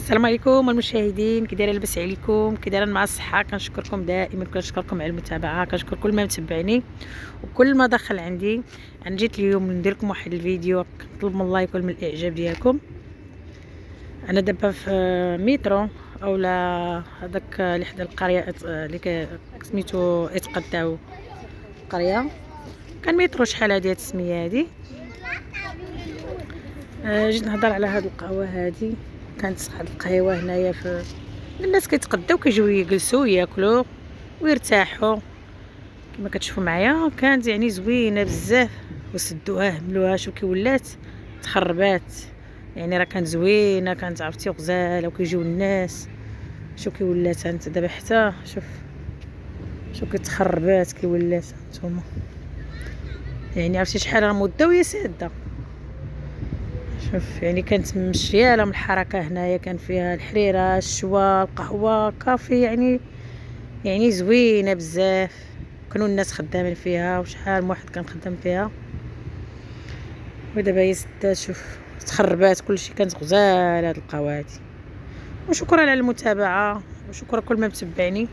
السلام عليكم المشاهدين، كي دايره؟ لاباس عليكم؟ كي دايرين مع الصحه؟ كنشكركم دائما، كنشكركم على المتابعه، كنشكر كل ما متبعني وكل ما دخل عندي. انا جيت اليوم ندير لكم واحد الفيديو، كنطلب من اللايك والمن الاعجاب ديالكم. انا دابا في مترو اولا هذاك اللي حدا القريه اللي سميتو اتقداو القريه، كان مترو شحال هادي التسميه هادي. جيت نهضر على هاد القهوه هادي. كانت واحد القهوه هنايا في الناس كيتقداو كيجيو يجلسوا ياكلوا ويرتاحوا كما كتشوفوا معايا. كانت يعني زوينه بزاف، وسدوها عملوها شو كي ولات تخربات. يعني راه كانت زوينه، كانت عرفتي غزاله وكيجيو الناس. شو كي ولات انت دابا، حتى شوف كي تخربات كي ولات نتوما. يعني عرفتي شحال راه مده وهي ساده. شوف يعني كانت مشياله من الحركه هنايا، كان فيها الحريره، الشوا، القهوه، كافي. يعني زوينه بزاف. كانوا الناس خدامين فيها، وشحال من واحد كان خدام فيها. ودابا هي سدات، شوف تخربات كلشي. كانت غزاله هاد القهوه هادي. وشكرا على المتابعه، وشكرا كل ما متبعني.